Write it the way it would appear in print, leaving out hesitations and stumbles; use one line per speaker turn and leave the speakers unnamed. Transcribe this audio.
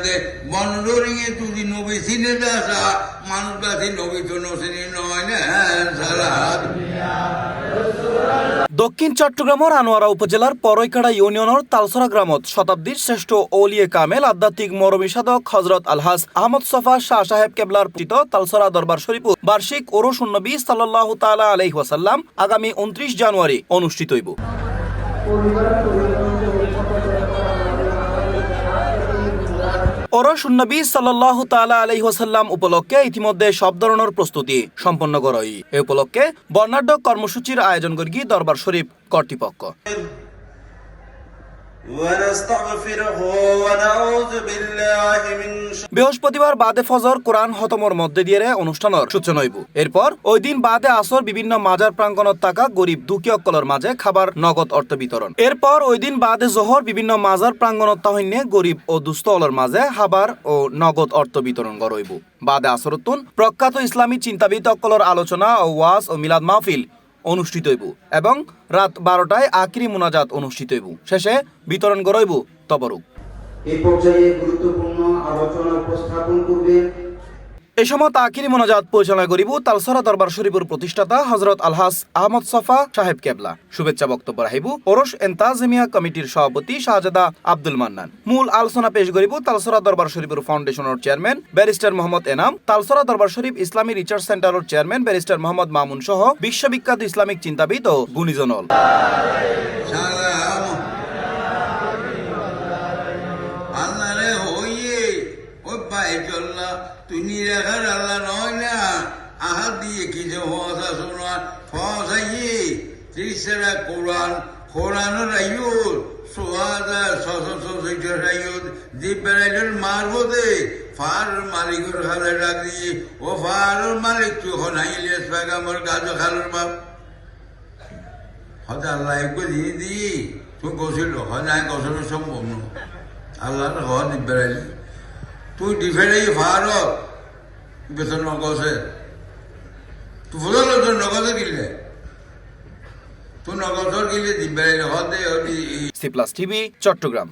দে বনডরিংয়ে তুই নবী সিনে দাসা মানুষ গাছে নবী তো নসিনী নয় না সালাত।
দক্ষিণ চট্টগ্রামের আনোয়ারা উপজেলার পরৈকাড়া ইউনিয়নের তালসরা গ্রামত শতাব্দীর শ্রেষ্ঠ ওলিয়ে কামেল আধ্যাত্মিক মরমী সাধক হজরত আলহাজ আহমদ সফা শাহ সাহেব কেবলার পূজিত তালসরা দরবার শরীফ বার্ষিক ওরস নবী সাল্লাল্লাহু তাআলা আলাইহি ওয়াসাল্লাম আগামী 29 জানুয়ারি অনুষ্ঠিত হইব। ওরস নবী সাল্লাল্লাহু তাআলা আলাইহি ওয়াসাল্লাম উপলক্ষে ইতিমধ্যে সব ধরনের প্রস্তুতি সম্পন্ন করা হয়। এই উপলক্ষে বর্ণাঢ্য কর্মসূচির আয়োজন করি দরবার শরীফ কর্তৃপক্ষ। বৃহস্পতিবার বাদে ফজর কোরআন খতমের মধ্যে দিয়ে অনুষ্ঠানের সূচনা হইব। এরপর ওই দিন বাদে আসর বিভিন্ন মাজার প্রাঙ্গণত থাকা গরিব দুঃখীসকলের মাঝে খাবার নগদ অর্থ বিতরণ। এরপর ওই দিন বাদে জোহর বিভিন্ন মাজার প্রাঙ্গণত তাহইনে গরিব ও দুস্থলের মাঝে খাবার ও নগদ অর্থ বিতরণ করা হইব। বাদে আসরতুন প্রখ্যাত ইসলামী চিন্তাবিদ সকলের আলোচনা ও ওয়াজ ও মিলাদ মাহফিল অনুষ্ঠিত হইব এবং রাত 12টায় আখিরি মুনাজাত অনুষ্ঠিত হইব। শেষে বিতরণ করা হইব তবরুক।
এই পর্যায়ে গুরুত্বপূর্ণ আলোচনা উপস্থাপন করবেন।
এই সময় আখিরি মুনাজাত পরিচালনা করিব তালসরা দরবার শরীফের প্রতিষ্ঠাতা হযরত আলহাজ আহমদ সফা সাহেব কেবলা। শুভেচ্ছা বক্তব্য রাখিব ওরস এন্তাজিমিয়া কমিটির সভাপতি শাহজাদা আব্দুল মান্নান। মূল আলোচনা পেশ করিব তালসরা দরবার শরীফের ফাউন্ডেশনের চেয়ারম্যান ব্যারিস্টার মোহাম্মদ এনাম, তালসরা দরবার শরীফ ইসলামী রিসার্চ সেন্টারের চেয়ারম্যান ব্যারিস্টার মোহাম্মদ মামুন সহ বিশ্ববিখ্যাত ইসলামিক চিন্তাবিদ ও গুণীজনল।
তুই নিরাঘার আল্লাহ নয় না আহাত দিয়ে কি যে ফসা শোনা ফসাইয়ে ত্রিশেরা কোরআন কোরআনের আয়ুর সোহাদা সশস্ত্র আয়ুর দিব্যারাইডের মারবতে ফার মালিকের খালে ডাক দিয়ে ও ফারুর মালিক তুই হনাইলে পেগামর গাছ খালোর বাপ হয়তো আল্লাহ একবার দিয়ে দিই তুই গছিল হয় না গছলের সম্ভব না আল্লাহর হওয়া দিব্যারাইলে তুই ডিফেন্ডাই ভারত বেতন নগছে তুই ফুল নগজে গিলে তুই নগজর গিলে দিব্যারাইলে হতে
সি প্লাস টিভি চট্টগ্রাম।